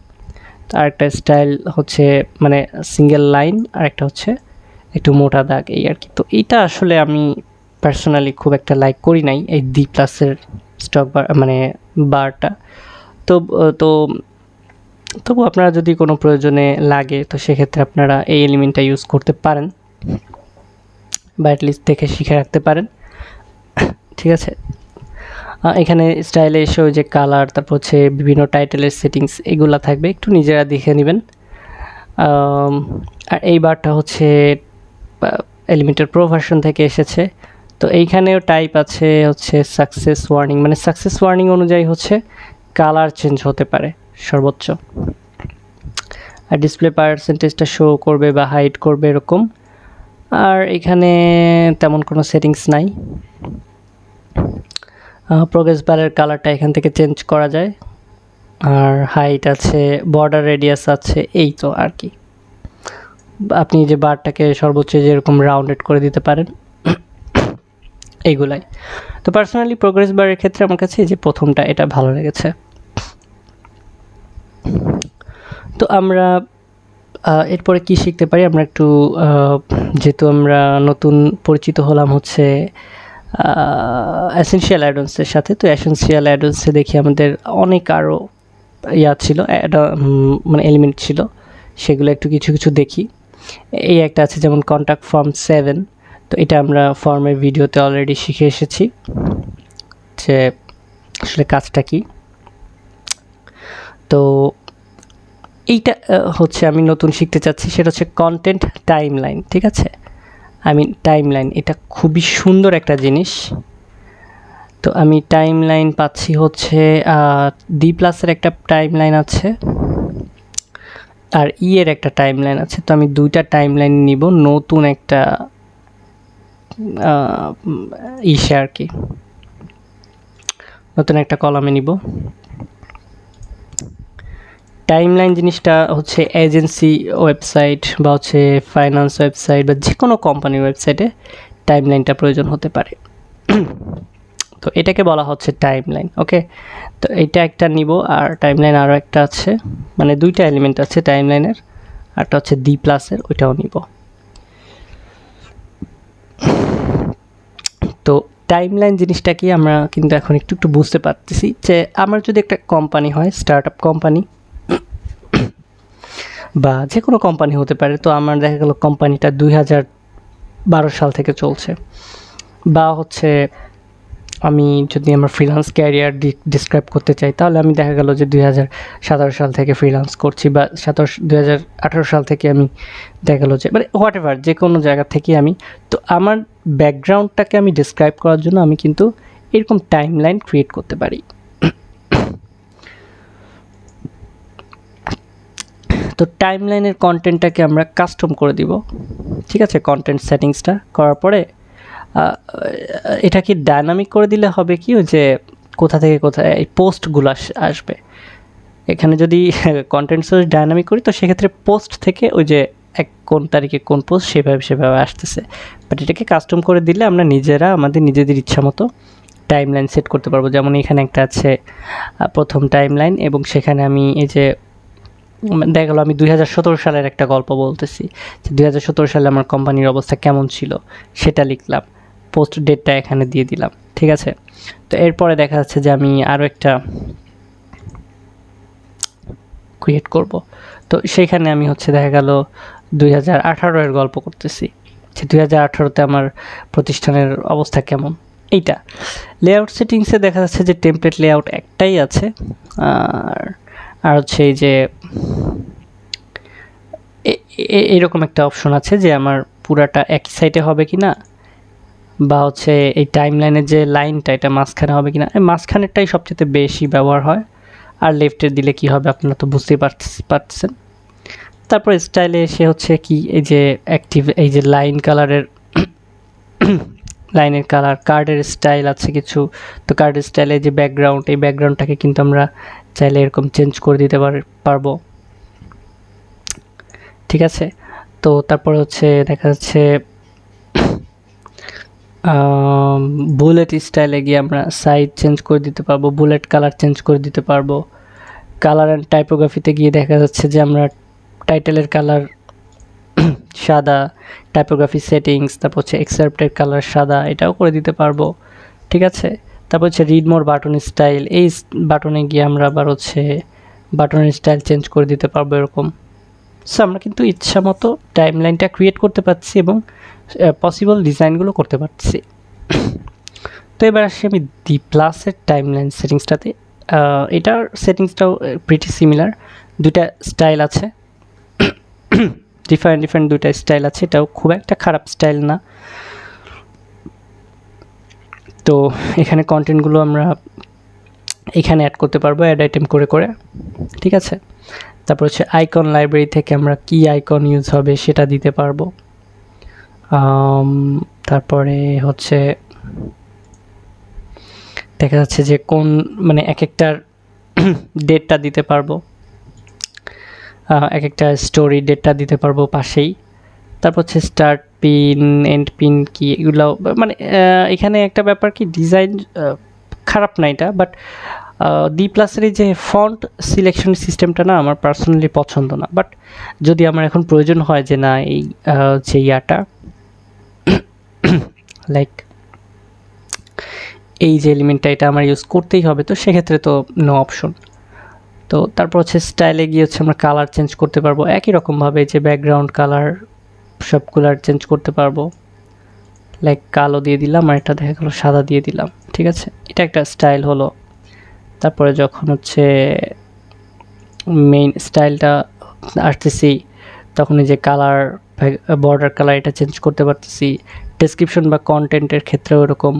তো আরেকটা স্টাইল হচ্ছে মানে সিঙ্গেল লাইন, আরেকটা হচ্ছে একটু মোটা দাগ, এই আর কি। তো এইটা আসলে আমি পার্সোনালি খুব একটা লাইক করি নাই, এই D প্লাসের স্টক বার মানে বারটা। তো তো তবু আপনারা যদি কোনো প্রয়োজনে লাগে তো সেক্ষেত্রে আপনারা এই এলিমেন্টটা ইউজ করতে পারেন, বা অ্যাটলিস্ট দেখে শিখে রাখতে পারেন, ঠিক আছে। এখানে স্টাইলে এসে ওই যে কালার, তারপর হচ্ছে বিভিন্ন টাইটেলের সেটিংস, এগুলা থাকবে, একটু নিজেরা দেখে নেবেন। আর এই বারটা হচ্ছে এলিমেন্টের প্রো ভার্সন থেকে এসেছে। তো এইখানেও টাইপ আছে হচ্ছে সাকসেস ওয়ার্নিং, মানে সাকসেস ওয়ার্নিং অনুযায়ী হচ্ছে কালার চেঞ্জ হতে পারে সর্বোচ্চ, আর ডিসপ্লে পার্সেন্টেজটা শো করবে বা হাইড করবে এরকম। আর এখানে তেমন কোনো সেটিংস নাই। প্রোগ্রেস বারের কালারটা এখান থেকে চেঞ্জ করা যায়, আর হাইট আছে, বর্ডার রেডিয়াস আছে, এই তো আর কি। আপনি যে বারটাকে সর্বোচ্চ যেরকম রাউন্ডেড করে দিতে পারেন, এইগুলাই। তো পার্সোনালি প্রোগ্রেস বারের ক্ষেত্রে আমার কাছে এই যে প্রথমটা, এটা ভালো লেগেছে। তো আমরা এরপরে কি শিখতে পারি, আমরা একটু যেহেতু আমরা নতুন পরিচিত হলাম হচ্ছে এসেনশিয়াল অ্যাডভান্সের সাথে, তো এসেনশিয়াল অ্যাডভান্সে দেখি আমাদের অনেক আরও ছিল, মানে এলিমেন্ট ছিল, সেগুলো একটু কিছু কিছু দেখি। এই একটা আছে যেমন কন্ট্যাক্ট ফর্ম 7, তো এটা আমরা ফর্মের ভিডিওতে অলরেডি শিখে এসেছি যে আসলে কাজটা কি। তো এইটা হচ্ছে আমি নতুন শিখতে চাচ্ছি, সেটা হচ্ছে কন্টেন্ট টাইমলাইন, ঠিক আছে। টাইমলাইন এটা খুবই সুন্দর একটা জিনিস। তো আমি টাইমলাইন পাচ্ছি হচ্ছে D প্লাসের একটা টাইমলাইন আছে, আর এর একটা টাইমলাইন আছে। তো আমি 2টা টাইমলাইন নিব নতুন একটা ইসে আর কি, নতুন একটা কলামে নিব। টাইমলাইন জিনিসটা হচ্ছে এজেন্সি ওয়েবসাইট বা হচ্ছে ফাইন্যান্স ওয়েবসাইট বা যে কোনো কোম্পানির ওয়েবসাইটে টাইমলাইনটা প্রয়োজন হতে পারে। তো এটাকে বলা হচ্ছে টাইমলাইন, ওকে। তো এইটা একটা নিব, আর টাইমলাইন আরও একটা আছে, মানে 2টা এলিমেন্ট আছে টাইমলাইনের, আরটা হচ্ছে D প্লাসের, ওইটাও নিব। তো টাইমলাইন জিনিসটা কি আমরা কিন্তু এখন একটু একটু বুঝতে পারতেছি, যে আমার যদি একটা কোম্পানি হয়, স্টার্ট আপ কোম্পানি বা যে কোনো কোম্পানি হতে পারে, তো আমার দেখা গেল কোম্পানিটা 2012 সাল থেকে চলছে, বা হচ্ছে আমি যদি আমার ফ্রিল্যান্স ক্যারিয়ার ডিসক্রাইব করতে চাই, তাহলে আমি দেখা গেল যে 2017 সাল থেকে ফ্রিল্যান্স করছি, বা 2018 সাল থেকে আমি দেখা গেলো যে মানে হোয়াট এভার যে কোনো জায়গা থেকে আমি। তো আমার ব্যাকগ্রাউন্ডটাকে আমি ডিসক্রাইব করার জন্য আমি কিন্তু এরকম টাইমলাইন ক্রিয়েট করতে পারি। তো টাইমলাইনের কন্টেন্টটাকে আমরা কাস্টম করে দিব, ঠিক আছে। কন্টেন্ট সেটিংসটা করার পরে এটা কি ডায়নামিক করে দিলে হবে কি, ওই যে কোথা থেকে কোথায় এই পোস্টগুলো আসবে। এখানে যদি কন্টেন্ট সোর্স ডায়নামিক করি, তো সেক্ষেত্রে পোস্ট থেকে ওই যে কোন তারিখে কোন পোস্ট সেভাবে আসতেছে। বাট এটাকে কাস্টম করে দিলে আমরা নিজেরা আমাদের নিজেদের ইচ্ছা মতো টাইমলাইন সেট করতে পারবো। যেমন এখানে একটা আছে প্রথম টাইমলাইন, এবং সেখানে আমি এই যে দেখা গেলো আমি 2017 সালের একটা গল্প বলতেছি, যে 2017 সালে আমার কোম্পানির অবস্থা কেমন ছিল সেটা লিখলাম, পোস্ট ডেটটা এখানে দিয়ে দিলাম, ঠিক আছে। তো এরপরে দেখা যাচ্ছে যে আমি আরও একটা ক্রিয়েট করব। তো সেইখানে আমি হচ্ছে দেখা গেল 2018 গল্প করতেছি, যে 2018-তে আমার প্রতিষ্ঠানের অবস্থা কেমন। এইটা লেআউট সেটিংসে দেখা যাচ্ছে যে টেমপ্লেট লেআউট একটাই আছে, আর হচ্ছে এই যে এরকম একটা অপশন আছে যে আমার পুরাটা একই সাইটে হবে কি না, বা হচ্ছে এই টাইমলাইনের যে লাইনটা এটা মাঝখানে হবে কি না। মাঝখানেরটাই সবচেয়ে বেশি ব্যবহার হয়, আর লেফটের দিলে কি হবে আপনারা তো বুঝতেই পারছেন। তারপর স্টাইলে এসে হচ্ছে কি, এই যে অ্যাক্টিভ এই যে লাইন কালারের লাইনের কালার, কার্ডের স্টাইল আছে কিছু। তো কার্ডের স্টাইলে যে ব্যাকগ্রাউন্ড, এই ব্যাকগ্রাউন্ডটাকে কিন্তু আমরা চাইলে এরকম চেঞ্জ করে দিতে পারবো। ঠিক আছে, তো তারপরে হচ্ছে দেখা যাচ্ছে বুলেট স্টাইলে গিয়ে আমরা সাইজ চেঞ্জ করে দিতে পারবো, বুলেট কালার চেঞ্জ করে দিতে পারবো। কালার অ্যান্ড টাইপোগ্রাফিতে গিয়ে দেখা যাচ্ছে যে আমরা টাইটেলের কালার সাদা, টাইপোগ্রাফি সেটিংস, তারপর হচ্ছে এক্সেপ্টের কালার সাদা, এটাও করে দিতে পারবো। ঠিক আছে, তারপর হচ্ছে রিড মোর বাটন স্টাইল, এই বাটনে গিয়ে আমরা আবার হচ্ছে বাটনের স্টাইল চেঞ্জ করে দিতে পারবো এরকম। সো আমরা কিন্তু ইচ্ছা মতো টাইমলাইনটা ক্রিয়েট করতে পারছি এবং পসিবল ডিজাইনগুলো করতে পারছি। তো এবার আসি আমি দি প্লাসের টাইমলাইন সেটিংসটাতে। এটার সেটিংসটাও প্রিটি সিমিলার, দুইটা স্টাইল আছে, ডিফারেন্ট দুইটা স্টাইল আছে, এটাও খুব একটা খারাপ স্টাইল না। তো এখানে কন্টেন্টগুলো আমরা এখানে অ্যাড করতে পারবো অ্যাড আইটেম করে করে। ঠিক আছে, তারপর হচ্ছে আইকন লাইব্রেরি থেকে আমরা কি আইকন ইউজ হবে সেটা দিতে পারবো। তারপরে হচ্ছে দেখা যাচ্ছে যে কোন মানে এক একটার ডেটটা দিতে পারবো, এক একটা স্টোরি ডেটটা দিতে পারবো পাশেই। তারপর হচ্ছে স্টার্ট পিন, এন্ড পিন কি এগুলো, মানে এখানে একটা ব্যাপার কি ডিজাইন খারাপ না এটা, বাট ডি প্লাসের এই যে ফন্ট সিলেকশন সিস্টেমটা না আমার পার্সোনালি পছন্দ না। বাট যদি আমার এখন প্রয়োজন হয় যে না এই যে ইয়াটা লাইক এই যে এলিমেন্টটা এটা আমার ইউজ করতেই হবে, তো সেক্ষেত্রে তো নো অপশন। তো তারপর হচ্ছে স্টাইলে গিয়ে হচ্ছে আমরা কালার চেঞ্জ করতে পারবো একই রকমভাবে, যে ব্যাকগ্রাউন্ড কালার সবগুলার চেঞ্জ করতে পারবো। লাইক কালো দিয়ে দিলাম আর এটা দেখা গেলো সাদা দিয়ে দিলাম। ঠিক আছে, এটা একটা স্টাইল হলো। তারপরে যখন হচ্ছে মেইন স্টাইলটা আসতেছি তখন এই যে কালার, বর্ডার কালার এটা চেঞ্জ করতে পারতেছি। ডেসক্রিপশন বা কন্টেন্টের ক্ষেত্রেও এরকম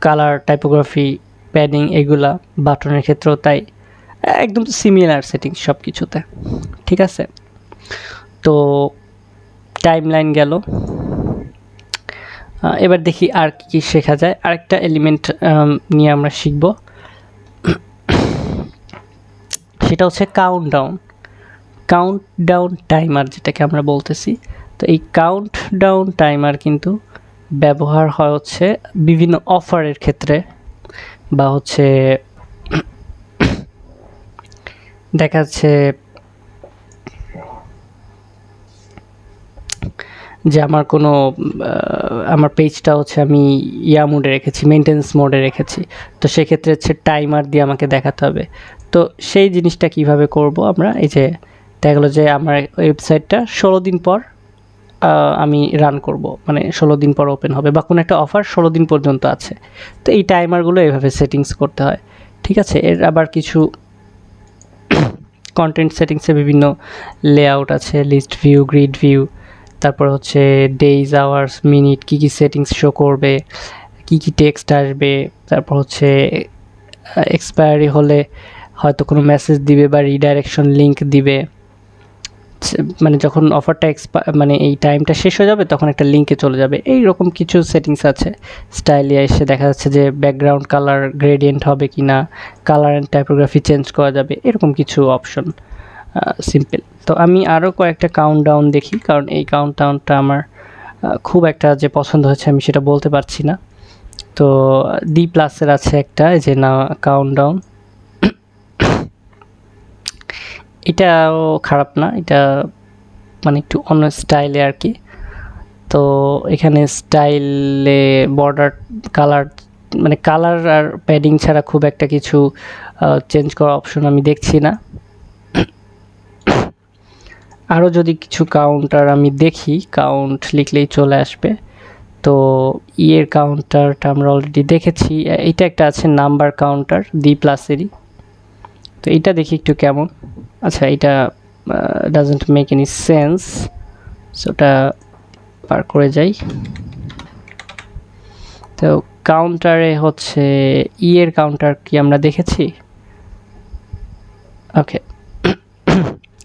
কালার, টাইপোগ্রাফি, প্যাডিং এগুলা, বাটনের ক্ষেত্রেও তাই, একদম সিমিলার সেটিংস সব কিছুতে। ঠিক আছে, তো টাইমলাইন গেল। এবার দেখি আর কি শেখা যায়। আরেকটা এলিমেন্ট নিয়ে আমরা শিখব, সেটা হচ্ছে কাউন্টডাউন টাইমার, যেটাকে আমরা বলতেছি। তো এই কাউন্টডাউন টাইমার কিন্তু ব্যবহার হয় হচ্ছে বিভিন্ন অফারের ক্ষেত্রে, বা হচ্ছে দেখা যাচ্ছে যে আমার কোনো আমার পেজটা হচ্ছে আমি মোডে রেখেছি, মেনটেন্স মোডে রেখেছি, তো সেক্ষেত্রে হচ্ছে টাইমার দিয়ে আমাকে দেখাতে হবে। তো সেই জিনিসটা কিভাবে করব আমরা, এই যে দেখা গেলো যে আমার ওয়েবসাইটটা 16 দিন পর আমি রান করব, মানে 16 দিন পর ওপেন হবে, বা কোনো একটা অফার 16 দিন পর্যন্ত আছে। তো এই টাইমারগুলো এভাবে সেটিংস করতে হয়। ঠিক আছে, এর আবার কিছু কন্টেন্ট সেটিংসে বিভিন্ন লেআউট আছে, লিস্ট ভিউ, গ্রিড ভিউ, তারপর হচ্ছে ডেইজ, আওয়ার্স, মিনিট, কী কী সেটিংস শো করবে, কী কী টেক্সট আসবে, তারপর হচ্ছে এক্সপায়ারি হলে হয়তো কোনো মেসেজ দিবে বা রিডাইরেকশন লিঙ্ক দিবে, মানে যখন অফারটা মানে এই টাইমটা শেষ হয়ে যাবে তখন একটা লিঙ্কে চলে যাবে, এই রকম কিছু সেটিংস আছে। স্টাইলে এসে দেখা যাচ্ছে যে ব্যাকগ্রাউন্ড কালার গ্রেডিয়েন্ট হবে কি না, কালার অ্যান্ড টাইপোগ্রাফি চেঞ্জ করা যাবে, এরকম কিছু অপশন। সিম্পল। তো আমি আরও কয়েকটা কাউন্টডাউন দেখি, কারণ এই কাউন্টডাউনটা আমার খুব একটা যে পছন্দ হয়েছে আমি সেটা বলতে পারছি না। তো ডি প্লাসের আছে একটা, যে না কাউন্টডাউন, এটাও খারাপ না, এটা মানে একটু অন্য স্টাইলে আর কি। তো এখানে স্টাইলে বর্ডার কালার, মানে কালার আর প্যাডিং ছাড়া খুব একটা কিছু চেঞ্জ করার অপশন আমি দেখছি না। আরও যদি কিছু কাউন্টার আমি দেখি, কাউন্ট লিখলেই চলে আসবে। তো ইয়ের কাউন্টারটা আমরা অলরেডি দেখেছি, এটা একটা আছে নাম্বার কাউন্টার ডি প্লাসেরই। তো এটা দেখি একটু কেমন। আচ্ছা, এটা doesn't make any sense, so ওটা পার করে যাই। তো কাউন্টারে হচ্ছে ইয়ের কাউন্টার কি আমরা দেখেছি? ওকে,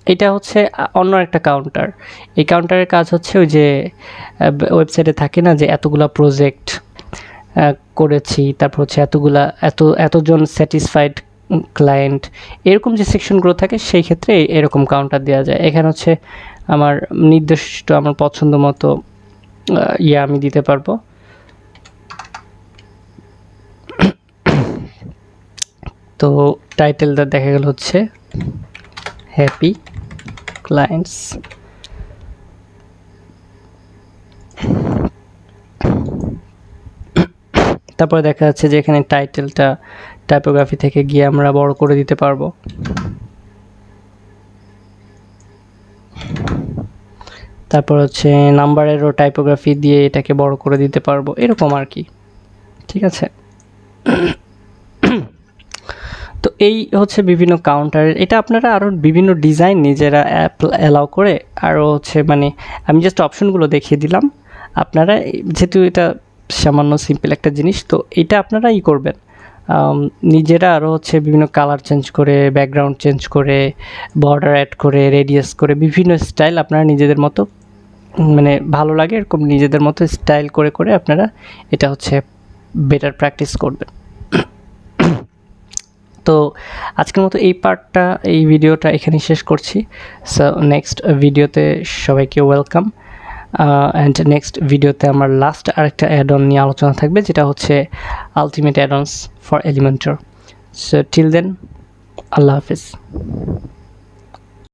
এটা হচ্ছে অন্য একটা কাউন্টার। এই কাউন্টারের কাজ হচ্ছে ওই যে ওয়েবসাইটে থাকে না যে এতগুলা প্রজেক্ট করেছি, তারপর হচ্ছে এতজন স্যাটিসফাইড ক্লায়েন্ট, এরকম যে সেকশনগুলো থাকে সেই ক্ষেত্রে এরকম কাউন্টার দেওয়া যায়। এখানে হচ্ছে আমার নির্দিষ্ট আমার পছন্দ মতো আমি দিতে পারবো। তো টাইটেলটা দেখা গেল হচ্ছে হ্যাপি ক্লায়েন্টস। তারপরে দেখা যাচ্ছে যে এখানে টাইটেলটা টাইপোগ্রাফি থেকে গিয়ে আমরা বড় করে দিতে পারবো। তারপর হচ্ছে নাম্বারেরও টাইপোগ্রাফি দিয়ে এটাকে বড় করে দিতে পারবো, এরকম আর কি। ঠিক আছে। তো এই হচ্ছে বিভিন্ন কাউন্টারের, এটা আপনারা আরও বিভিন্ন ডিজাইন নিজেরা অ্যালাউ করে আরও হচ্ছে মানে আমি জাস্ট অপশনগুলো দেখিয়ে দিলাম। আপনারা যেহেতু এটা সামান্য সিম্পল একটা জিনিস, তো এটা আপনারা করবেন নিজেরা আরও হচ্ছে বিভিন্ন কালার চেঞ্জ করে, ব্যাকগ্রাউন্ড চেঞ্জ করে, বর্ডার অ্যাড করে, রেডিয়াস করে, বিভিন্ন স্টাইল আপনারা নিজেদের মতো মানে ভালো লাগে এরকম নিজেদের মতো স্টাইল করে করে আপনারা এটা হচ্ছে বেটার প্র্যাকটিস করবেন। তো আজকের মতো এই ভিডিওটা এখানেই শেষ করছি। সো নেক্সট ভিডিওতে সবাইকে ওয়েলকাম। অ্যান্ড নেক্সট ভিডিওতে আমার লাস্ট আরেকটা অ্যাড অন নিয়ে আলোচনা থাকবে, যেটা হচ্ছে ultimate add ons for Elementor. So till then, আল্লাহ হাফিজ।